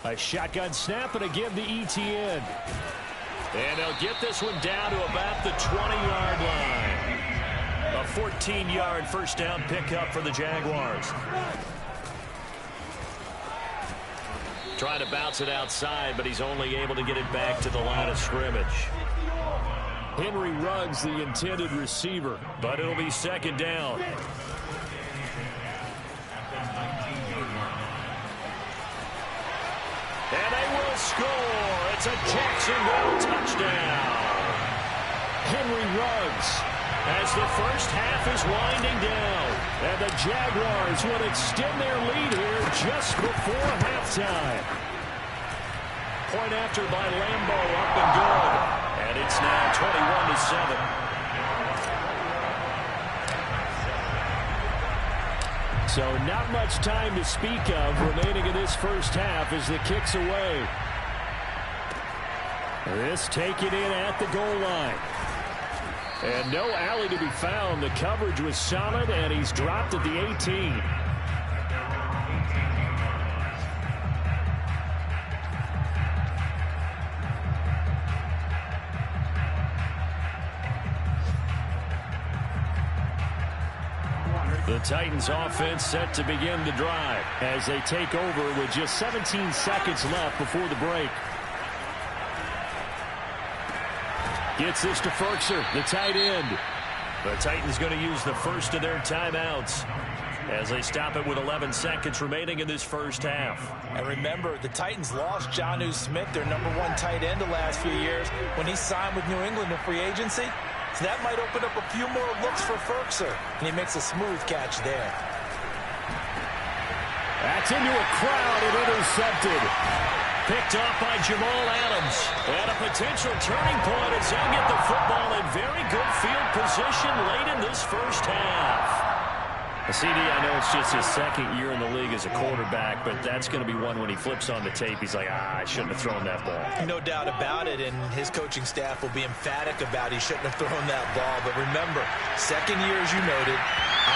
A shotgun snap and again to ETN. And they'll get this one down to about the 20-yard line. A 14-yard first down pickup for the Jaguars. Trying to bounce it outside, but he's only able to get it back to the line of scrimmage. Henry Ruggs, the intended receiver, but it'll be second down. And they will score. It's a Jacksonville touchdown. Henry Ruggs as the first half is winding down. And the Jaguars will extend their lead here just before halftime. Point after by Lambeau, up and good. And it's now 21-7. So not much time to speak of remaining in this first half as the kick's away. This taken in at the goal line. And no alley to be found. The coverage was solid, and he's dropped at the 18. The Titans offense set to begin the drive as they take over with just 17 seconds left before the break. Gets this to Ferkser, the tight end. The Titans going to use the first of their timeouts as they stop it with 11 seconds remaining in this first half. And remember, the Titans lost Jonnu Smith, their #1 tight end the last few years, when he signed with New England in free agency. So that might open up a few more looks for Ferkser, and he makes a smooth catch there. That's into a crowd and intercepted. Picked off by Jamal Adams. And a potential turning point as they'll get the football in very good field position late in this first half. CD, I know it's just his second year in the league as a quarterback, but that's going to be one when he flips on the tape. He's like, I shouldn't have thrown that ball. No doubt about it, and his coaching staff will be emphatic about he shouldn't have thrown that ball. But remember, second year, as you noted,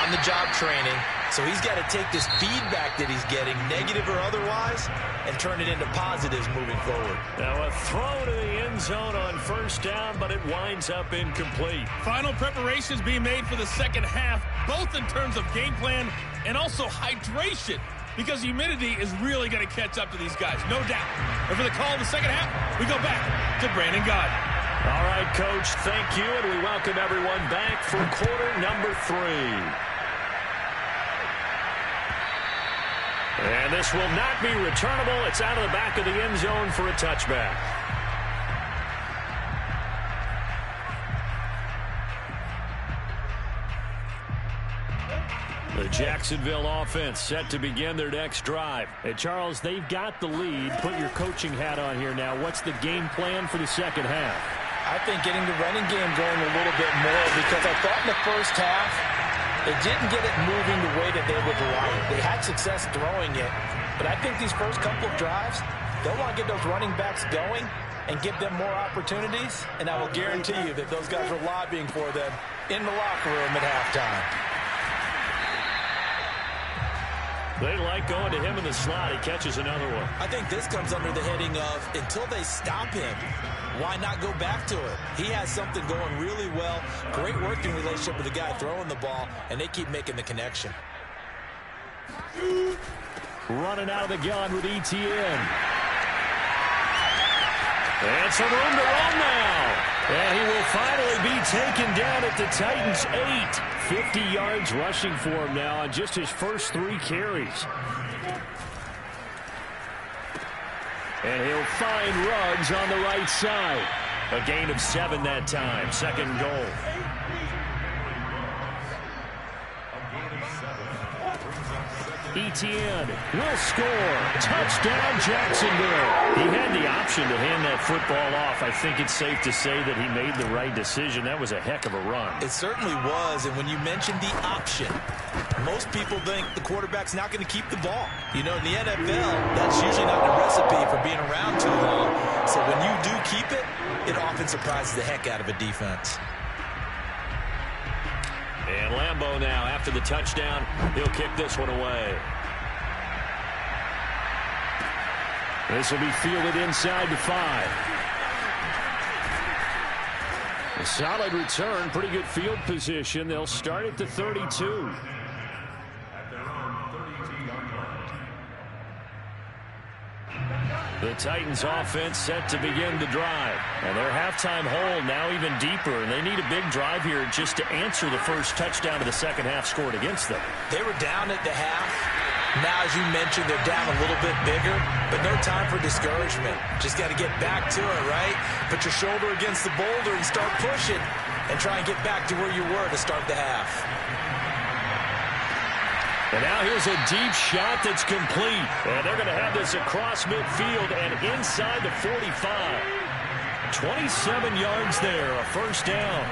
on-the-job training. So he's got to take this feedback that he's getting, negative or otherwise, and turn it into positives moving forward. Now a throw to the end zone on first down, but it winds up incomplete. Final preparations being made for the second half, both in terms of game plan and also hydration, because humidity is really going to catch up to these guys, no doubt. And for the call in the second half, we go back to Brandon Gaudin. All right, Coach, thank you, and we welcome everyone back for quarter number 3. And this will not be returnable. It's out of the back of the end zone for a touchback. The Jacksonville offense set to begin their next drive. And Charles, they've got the lead. Put your coaching hat on here now. What's the game plan for the second half? I think getting the running game going a little bit more, because I thought in the first half, they didn't get it moving the way that they would like. They had success throwing it, but I think these first couple of drives, they'll want to get those running backs going and give them more opportunities, and I will guarantee you that those guys were lobbying for them in the locker room at halftime. They like going to him in the slot. He catches another one. I think this comes under the heading of, until they stop him, why not go back to it? He has something going really well. Great working relationship with the guy throwing the ball, and they keep making the connection. Running out of the gun with ETN. And some room to run now. And he will finally be taken down at the Titans' 8. 50 yards rushing for him now on just his first 3 carries. And he'll find Ruggs on the right side. A gain of 7 that time. Second goal. ETN will score. Touchdown, Jacksonville. He had the option to hand that football off. I think it's safe to say that he made the right decision. That was a heck of a run. It certainly was, and when you mentioned the option, most people think the quarterback's not going to keep the ball. You know, in the NFL, that's usually not the recipe for being around too long. So when you do keep it, it often surprises the heck out of a defense. And And Lambeau now, after the touchdown, he'll kick this one away. This will be fielded inside the 5. A solid return, pretty good field position. They'll start at the 32. The Titans offense set to begin the drive. And their halftime hole now even deeper, and they need a big drive here just to answer the first touchdown of the second half scored against them. They were down at the half. Now, as you mentioned, they're down a little bit bigger, but no time for discouragement. Just got to get back to it, right? Put your shoulder against the boulder and start pushing and try and get back to where you were to start the half. And now here's a deep shot that's complete. And they're going to have this across midfield and inside the 45. 27 yards there, a first down.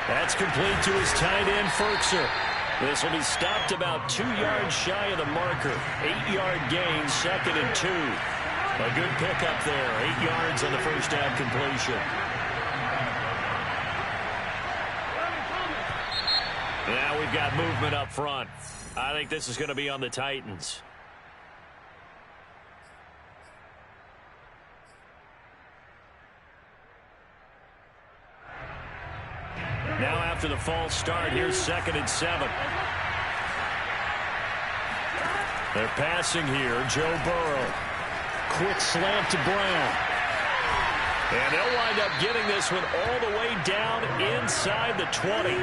That's complete to his tight end, Ferkser. This will be stopped about 2 yards shy of the marker. 8-yard gain, 2nd and 2. A good pickup there, 8 yards on the first down completion. Now we've got movement up front. I think this is going to be on the Titans. Now after the false start, here's 2nd and 7. They're passing here. Joe Burrow. Quick slant to Brown. And they'll wind up getting this one all the way down inside the 20.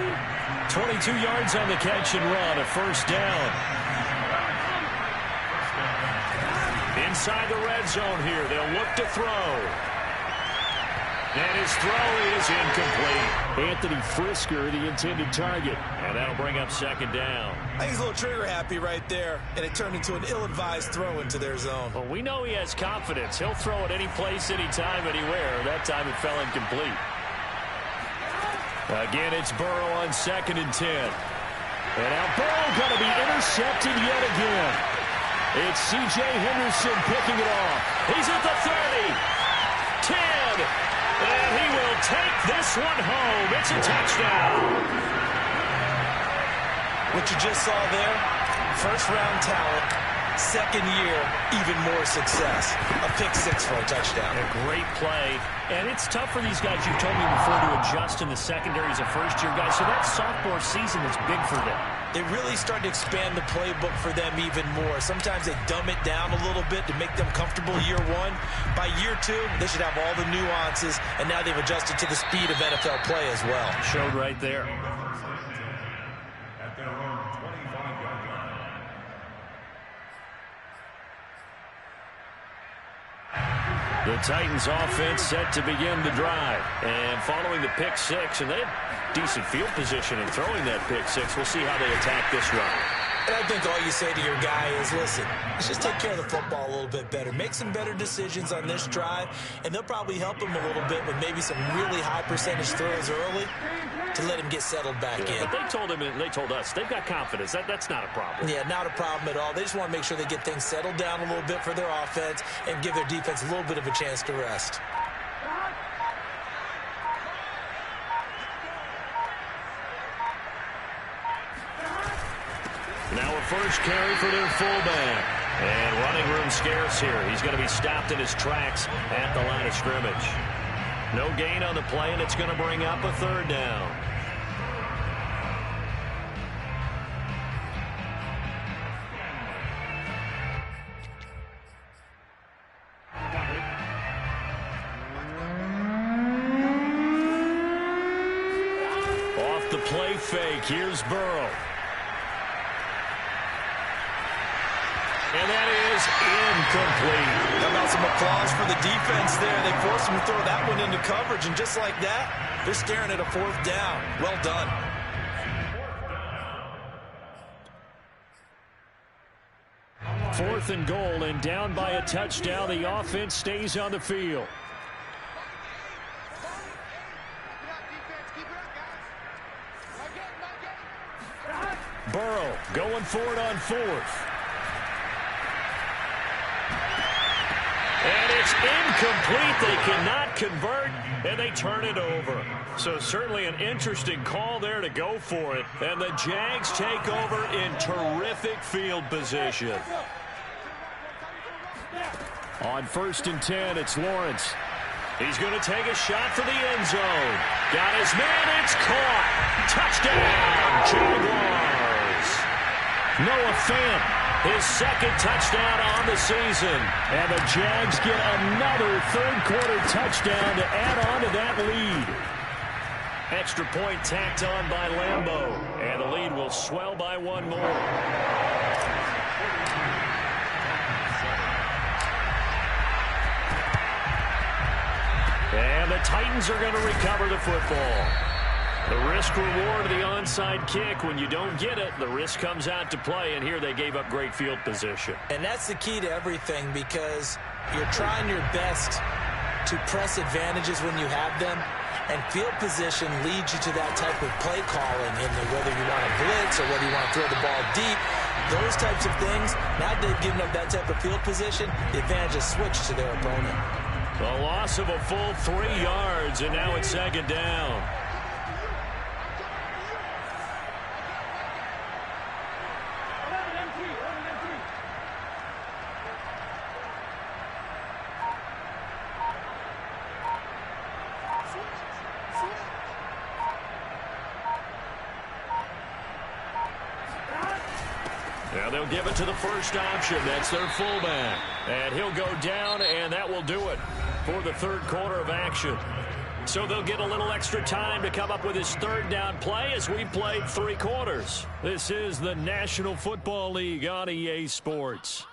22 yards on the catch and run, a first down. Inside the red zone here, they'll look to throw. And his throw is incomplete. Anthony Frisker, the intended target. And that'll bring up 2nd down. I think he's a little trigger happy right there, and it turned into an ill-advised throw into their zone. Well, we know he has confidence. He'll throw it any place, anytime, anywhere. That time it fell incomplete. Again, it's Burrow on 2nd and 10. And now Burrow going to be intercepted yet again. It's C.J. Henderson picking it off. He's at the 30. 10. And he will take this one home. It's a touchdown. What you just saw there, first-round talent, second year, even more success. A pick 6 for a touchdown. A great play. And it's tough for these guys, you've told me before, to adjust in the secondary as a first-year guy. So that sophomore season is big for them. They really start to expand the playbook for them even more. Sometimes they dumb it down a little bit to make them comfortable year 1. By year 2, they should have all the nuances, and now they've adjusted to the speed of NFL play as well. Showed right there. The Titans offense set to begin the drive. And following the pick 6, and they had decent field position in throwing that pick 6. We'll see how they attack this run. And I think all you say to your guy is, listen, let's just take care of the football a little bit better. Make some better decisions on this drive, and they'll probably help him a little bit with maybe some really high percentage throws early to let him get settled back in. But they told him, and they told us, they've got confidence. That's not a problem. Yeah, not a problem at all. They just want to make sure they get things settled down a little bit for their offense and give their defense a little bit of a chance to rest. Now a first carry for their fullback. And running room scarce here. He's going to be stopped in his tracks at the line of scrimmage. No gain on the play, and it's going to bring up a 3rd down. Off the play fake, here's Burrow. And that is incomplete. How about some applause for the defense there? They forced him to throw that one into coverage, and just like that, they're staring at a 4th down. Well done. Fourth and goal, and down by a touchdown. The offense stays on the field. Burrow going for it on 4th. And it's incomplete. They cannot convert, and they turn it over. So certainly an interesting call there to go for it. And the Jags take over in terrific field position. On 1st and 10, it's Lawrence. He's going to take a shot for the end zone. Got his man, it's caught. Touchdown, Jaguars. Noah Fant, his 2nd touchdown on the season. And the Jags get another third-quarter touchdown to add on to that lead. Extra point tacked on by Lambeau. And the lead will swell by 1 more. And the Titans are going to recover the football. The risk-reward of the onside kick, when you don't get it, the risk comes out to play, and here they gave up great field position. And that's the key to everything, because you're trying your best to press advantages when you have them, and field position leads you to that type of play calling, whether you want to blitz or whether you want to throw the ball deep. Those types of things, now that they've given up that type of field position, the advantage is switched to their opponent. A loss of a full 3 yards, and now it's 2nd down. Now they'll give it to the first option. That's their fullback. And he'll go down, and that will do it for the 3rd quarter of action. So they'll get a little extra time to come up with his 3rd down play as we played 3 quarters. This is the National Football League on EA Sports.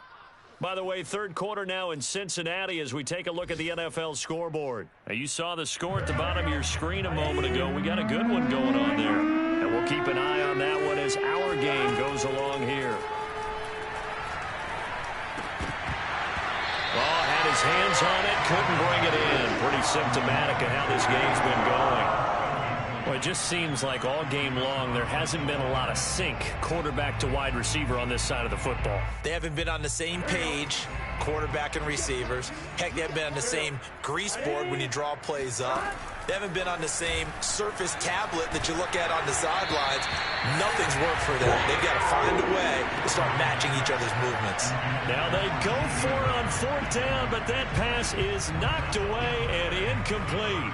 By the way, 3rd quarter now in Cincinnati as we take a look at the NFL scoreboard. Now, you saw the score at the bottom of your screen a moment ago. We got a good one going on there. And we'll keep an eye on that one as our game goes along here. Had his hands on it, couldn't bring it in. Pretty symptomatic of how this game's been going. Well, it just seems like all game long there hasn't been a lot of sync quarterback to wide receiver on this side of the football. They haven't been on the same page, quarterback and receivers. Heck, they haven't been on the same grease board when you draw plays up. They haven't been on the same surface tablet that you look at on the sidelines. Nothing's worked for them. They've got to find a way to start matching each other's movements. Now they go for it on 4th down, but that pass is knocked away and incomplete.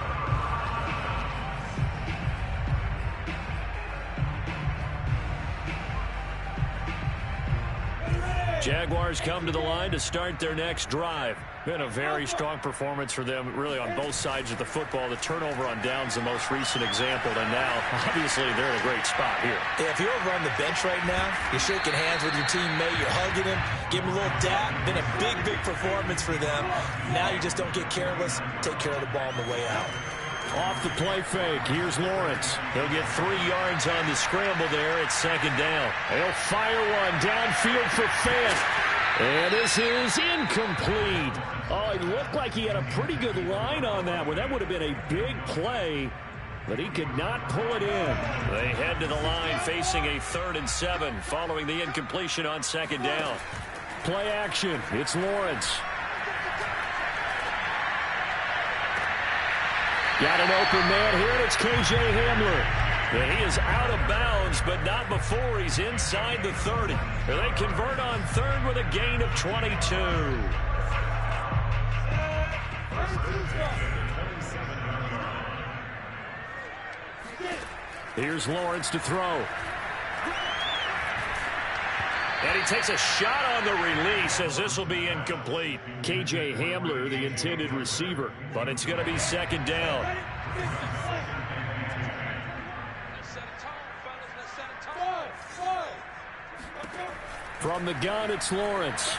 Jaguars come to the line to start their next drive. Been a very strong performance for them, really, on both sides of the football. The turnover on downs, the most recent example, and now, obviously, they're in a great spot here. Yeah, if you're over on the bench right now, you're shaking hands with your teammate, you're hugging him, give him a little dap. Been a big, big performance for them. Now you just don't get careless. Take care of the ball on the way out. Off the play fake, here's Lawrence. He'll get 3 yards on the scramble there at 2nd down. He'll fire one downfield for Fant. And this is incomplete. Oh, it looked like he had a pretty good line on that one. That would have been a big play, but he could not pull it in. They head to the line facing a 3rd and 7 following the incompletion on 2nd down. Play action, it's Lawrence. Got an open man here, and it's K.J. Hamler. And he is out of bounds, but not before he's inside the 30. They convert on 3rd with a gain of 22. Here's Lawrence to throw. And he takes a shot on the release as this will be incomplete. K.J. Hamler, the intended receiver, but it's going to be 2nd down. From the gun, it's Lawrence.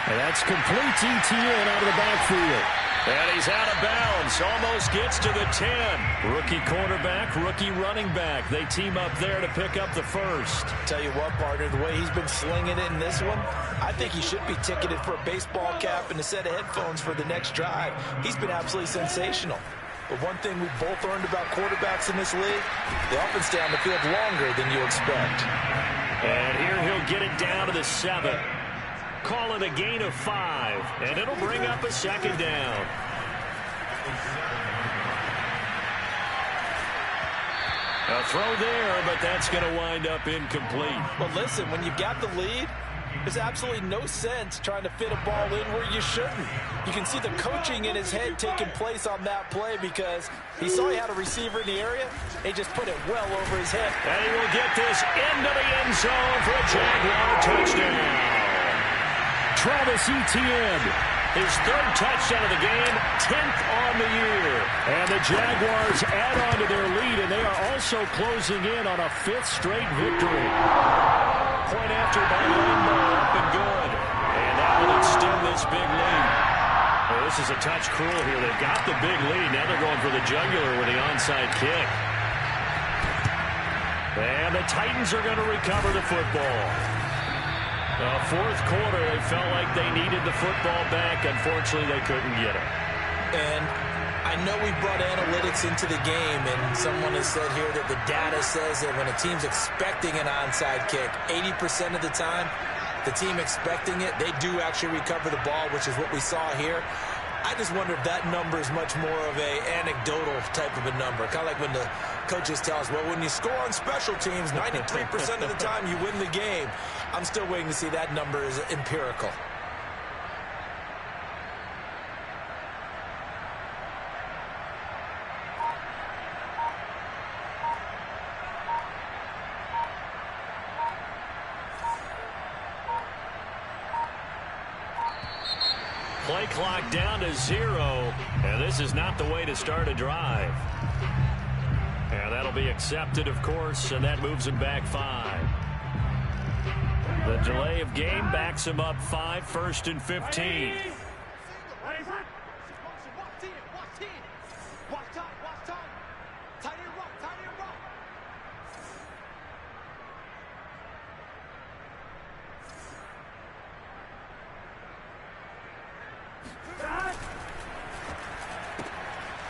And that's complete ETN out of the backfield. And he's out of bounds. Almost gets to the 10. Rookie quarterback, rookie running back. They team up there to pick up the first. Tell you what, partner, the way he's been slinging it in this one, I think he should be ticketed for a baseball cap and a set of headphones for the next drive. He's been absolutely sensational. But one thing we've both learned about quarterbacks in this league, they often stay on the field longer than you expect. And here he'll get it down to the 7. Call it a gain of 5, and it'll bring up a 2nd down. A throw there, but that's going to wind up incomplete. Well, listen, when you've got the lead, there's absolutely no sense trying to fit a ball in where you shouldn't. You can see the coaching in his head taking place on that play because he saw he had a receiver in the area. He just put it well over his head. And he will get this into the end zone for a Jaguar touchdown. Travis Etienne, his third touchdown of the game, 10th on the year. And the Jaguars add on to their lead, and they are also closing in on a 5th straight victory. Point after by Rainbow, up and good. And that will extend this big lead. Well, this is a touch cruel here. They've got the big lead. Now they're going for the jugular with the onside kick. And the Titans are going to recover the football. Fourth quarter, they felt like they needed the football back. Unfortunately, they couldn't get it. And I know we brought analytics into the game, and someone has said here that the data says that when a team's expecting an onside kick, 80% of the time, the team expecting it, they do actually recover the ball, which is what we saw here. I just wonder if that number is much more of a anecdotal type of a number. Kind of like when the coaches tell us, well, when you score on special teams, 93% of the time you win the game. I'm still waiting to see that number is empirical. Play clock down to 0, and this is not the way to start a drive. And that'll be accepted, of course, and that moves him back 5. The delay of game backs him up 5, 1st and 15.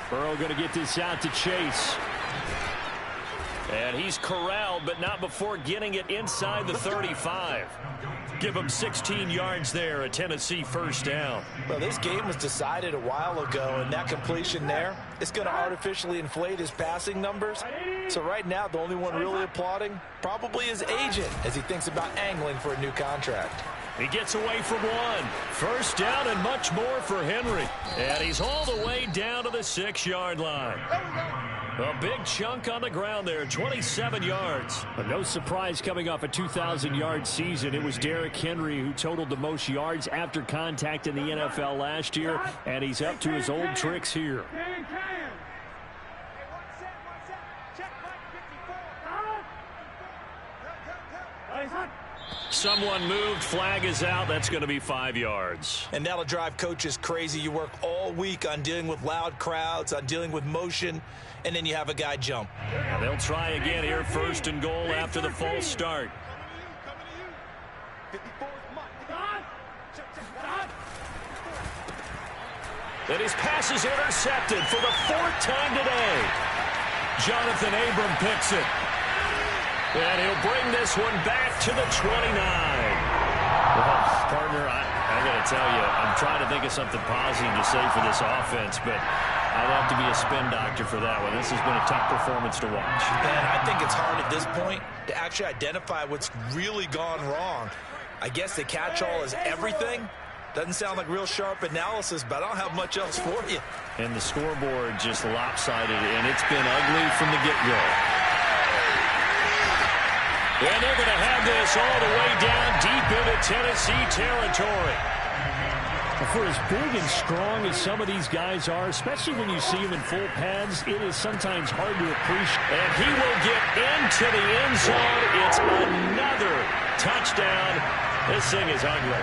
Burrow going to get this out to Chase. And he's corralled, but not before getting it inside the 35. Give him 16 yards there, a Tennessee first down. Well, this game was decided a while ago, and that completion there is going to artificially inflate his passing numbers. So right now, the only one really applauding probably his agent as he thinks about angling for a new contract. He gets away from one. First down and much more for Henry. And he's all the way down to the 6-yard line. A big chunk on the ground there, 27 yards. But no surprise coming off a 2,000-yard season. It was Derrick Henry who totaled the most yards after contact in the NFL last year, and he's up to his old tricks here. Someone moved, flag is out. That's going to be 5 yards. And that'll drive coaches crazy. You work all week on dealing with loud crowds, on dealing with motion, and then you have a guy jump. Now they'll try again here, 1st and goal after the false start. And his pass is intercepted for the 4th time today. Jonathan Abram picks it. And he'll bring this one back to the 29. Well, partner, I got to tell you, I'm trying to think of something positive to say for this offense, but I'd have to be a spin doctor for that one. This has been a tough performance to watch. And I think it's hard at this point to actually identify what's really gone wrong. I guess the catch-all is everything. Doesn't sound like real sharp analysis, but I don't have much else for you. And the scoreboard just lopsided, and it's been ugly from the get-go. And they're going to have this all the way down deep into Tennessee territory. For as big and strong as some of these guys are, especially when you see them in full pads, it is sometimes hard to appreciate. And he will get into the end zone. It's another touchdown. This thing is ugly.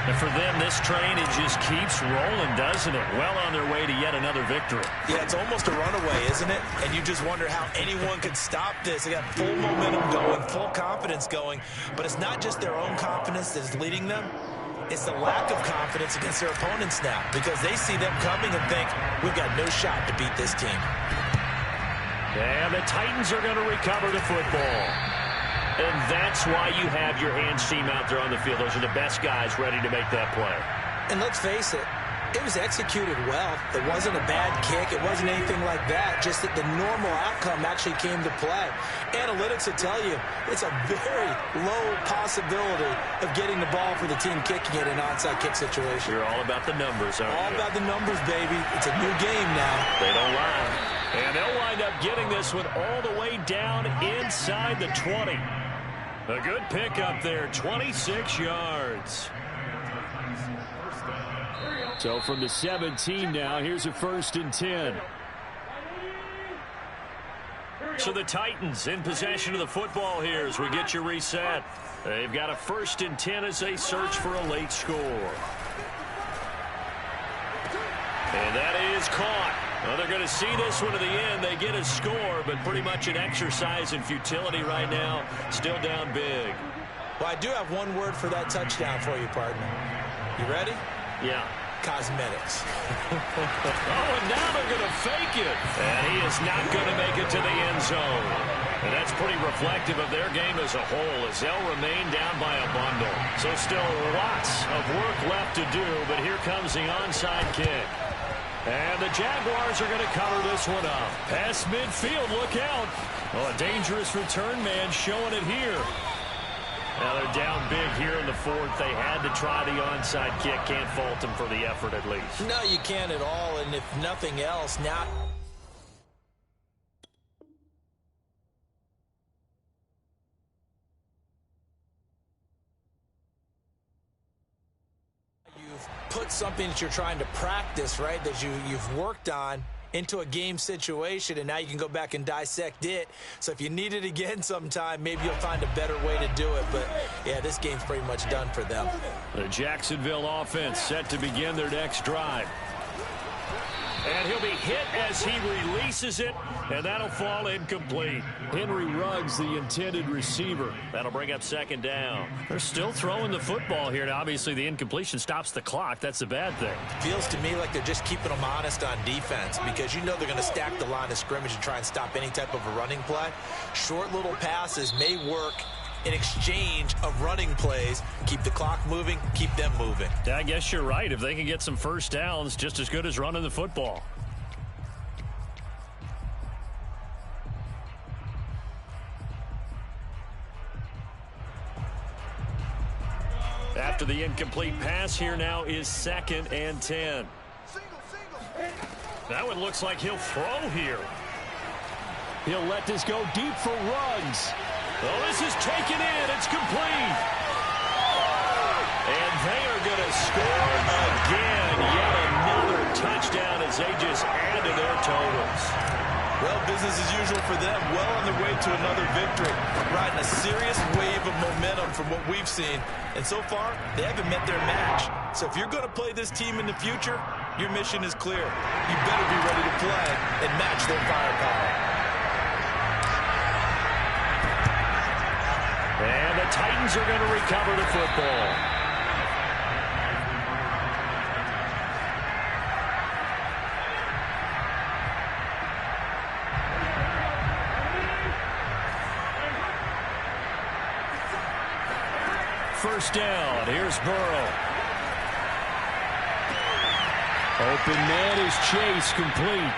And for them, this train, it just keeps rolling, doesn't it? Well on their way to yet another victory. Yeah, it's almost a runaway, isn't it? And you just wonder how anyone could stop this. They got full momentum going, full confidence going. But it's not just their own confidence that's leading them. It's the lack of confidence against their opponents now, because they see them coming and think, we've got no shot to beat this team. And the Titans are going to recover the football. And that's why you have your hands team out there on the field. Those are the best guys ready to make that play. And let's face it, It was executed well. It wasn't a bad kick. It wasn't anything like that. Just that the normal outcome actually came to play. Analytics will tell you it's a very low possibility of getting the ball for the team kicking it in an onside kick situation. You're all about the numbers, aren't you? All about the numbers, baby. It's a new game now. They don't lie. And they'll wind up getting this one all the way down inside the 20. A good pickup there, 26 yards. So from the 17 now, here's a 1st and 10. So the Titans in possession of the football here as we get you reset. They've got a 1st and 10 as they search for a late score. And that is caught. Well, they're going to see this one to the end. They get a score, but pretty much an exercise in futility right now. Still down big. Well, I do have one word for that touchdown for you, partner. You ready? Yeah. Cosmetics. Oh, and now they're going to fake it. And he is not going to make it to the end zone. And that's pretty reflective of their game as a whole as they'll remain down by a bundle. So still lots of work left to do, but here comes the onside kick. And the Jaguars are going to cover this one up. Past midfield, look out. Oh, a dangerous return man showing it here. Now they're down big here in the 4th. They had to try the onside kick. Can't fault them for the effort at least. No, you can't at all. And if nothing else, now you've put something that you're trying to practice, right, that you've worked on into a game situation, and now you can go back and dissect it. So if you need it again sometime, maybe you'll find a better way to do it. But, yeah, this game's pretty much done for them. The Jacksonville offense set to begin their next drive. And he'll be hit as he releases it, and that'll fall incomplete. Henry Ruggs, the intended receiver. That'll bring up 2nd down. They're still throwing the football here. Now, obviously, the incompletion stops the clock. That's the bad thing. Feels to me like they're just keeping them honest on defense because you know they're going to stack the line of scrimmage and try and stop any type of a running play. Short little passes may work in exchange of running plays. Keep the clock moving, keep them moving. Yeah, I guess you're right. If they can get some first downs, just as good as running the football. After the incomplete pass, here now is 2nd and 10. That one looks like he'll throw here. He'll let this go deep for Ruggs. Oh, this is taken in. It's complete. And they are going to score again. Yet another touchdown as they just add to their totals. Well, business as usual for them. Well on their way to another victory. Riding a serious wave of momentum from what we've seen. And so far, they haven't met their match. So if you're going to play this team in the future, your mission is clear. You better be ready to play and match their firepower. And the Titans are going to recover the football. First down. Here's Burrow. Open man is Chase, complete.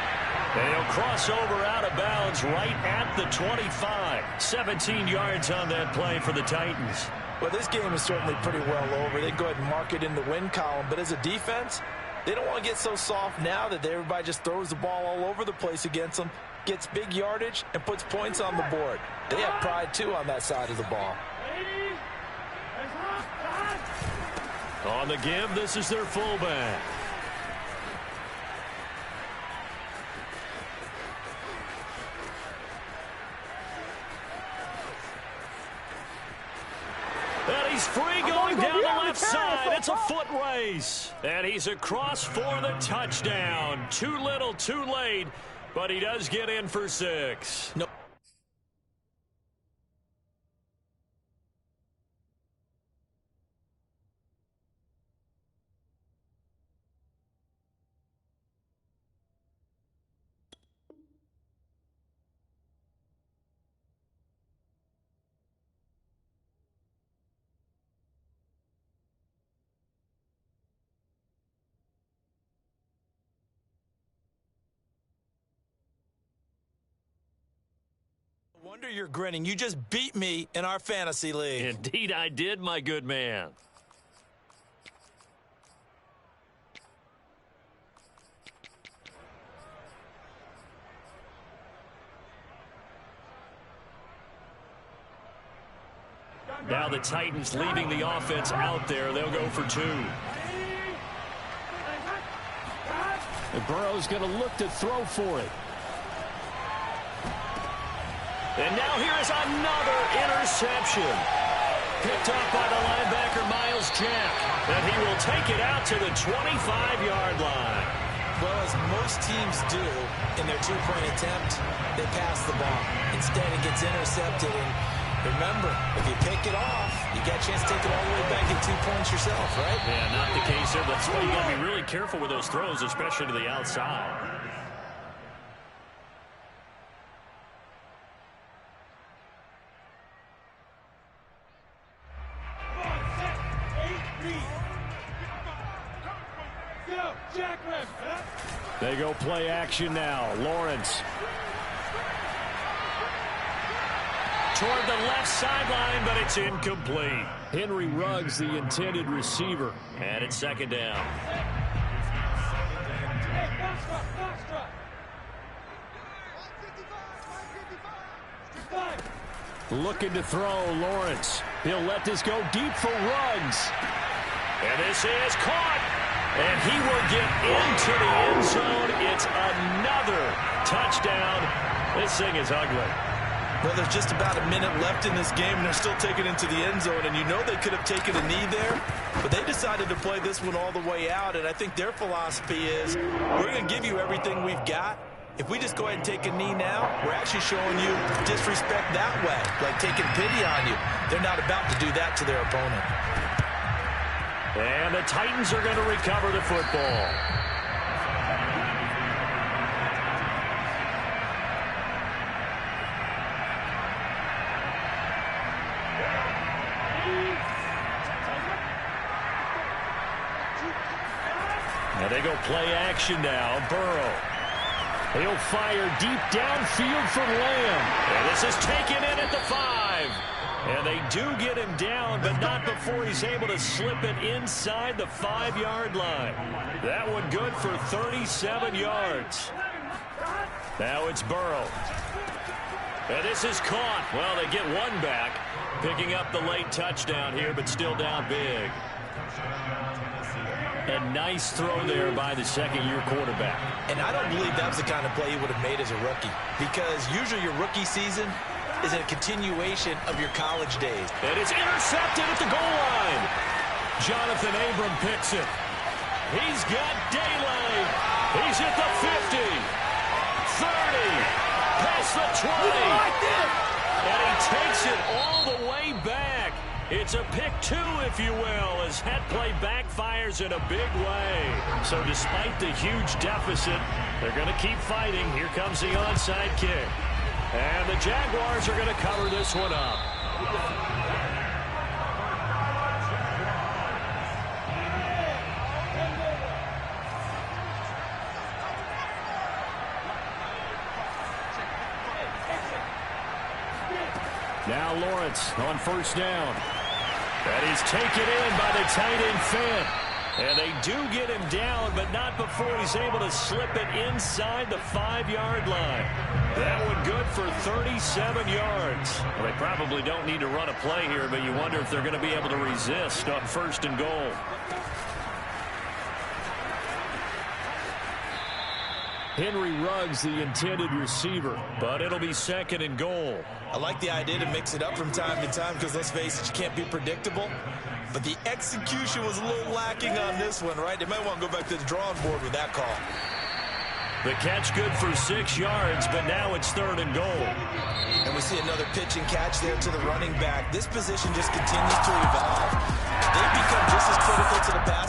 And he'll cross over out of bounds right at the 25. 17 yards on that play for the Titans. Well, this game is certainly pretty well over. They go ahead and mark it in the win column. But as a defense, they don't want to get so soft now that everybody just throws the ball all over the place against them, gets big yardage, and puts points on the board. They have pride, too, on that side of the ball. On the give, this is their fullback. And he's free going down the left side. It's a foot race. And he's across for the touchdown. Too little, too late. But he does get in for 6. No. wonder you're grinning. You just beat me in our fantasy league. Indeed I did, my good man. Now the Titans leaving the offense out there. They'll go for 2. And Burrow's going to look to throw for it. And now here is another interception. Picked up by the linebacker, Miles Jack. And he will take it out to the 25-yard line. Well, as most teams do in their two-point attempt, they pass the ball. Instead, it gets intercepted. And remember, if you pick it off, you got a chance to take it all the way back at 2 points yourself, right? Yeah, not the case there. That's why you got to be really careful with those throws, especially to the outside. They go play action now. Lawrence. Toward the left sideline, but it's incomplete. Henry Ruggs, the intended receiver. And it's second down. Looking to throw, Lawrence. He'll let this go deep for Ruggs. And this is caught. And he will get into the end zone. It's another touchdown. This thing is ugly. Well, there's just about a minute left in this game, and they're still taking it into the end zone. And you know they could have taken a knee there, but they decided to play this one all the way out. And I think their philosophy is, we're going to give you everything we've got. If we just go ahead and take a knee now, we're actually showing you disrespect that way, like taking pity on you. They're not about to do that to their opponent. And the Titans are going to recover the football. Now they go play action now. Burrow. He'll fire deep downfield for Lamb. And this is taken in at the 5. And they do get him down, but not before he's able to slip it inside the 5-yard line. That one good for 37 yards. Now it's Burrow. And this is caught. Well, they get one back, picking up the late touchdown here, but still down big. A nice throw there by the second-year quarterback. And I don't believe that was the kind of play he would have made as a rookie, because usually your rookie season is a continuation of your college days. And it's intercepted at the goal line. Jonathan Abram picks it. He's got daylight. He's at the 50, 30, past the 20. And he takes it all the way back. It's a pick 2, if you will, as that play backfires in a big way. So despite the huge deficit, they're going to keep fighting. Here comes the onside kick. And the Jaguars are going to cover this one up. Now Lawrence on first down. That is taken in by the tight end Fant. And they do get him down, but not before he's able to slip it inside the 5-yard line. That one good for 37 yards. Well, they probably don't need to run a play here, but you wonder if they're going to be able to resist on first and goal. Henry Ruggs, the intended receiver, but it'll be second and goal. I like the idea to mix it up from time to time because, let's face it, you can't be predictable. But the execution was a little lacking on this one, right? They might want to go back to the drawing board with that call. The catch good for 6 yards, but now it's third and goal. And we see another pitch and catch there to the running back. This position just continues to evolve. They've become just as critical to the pass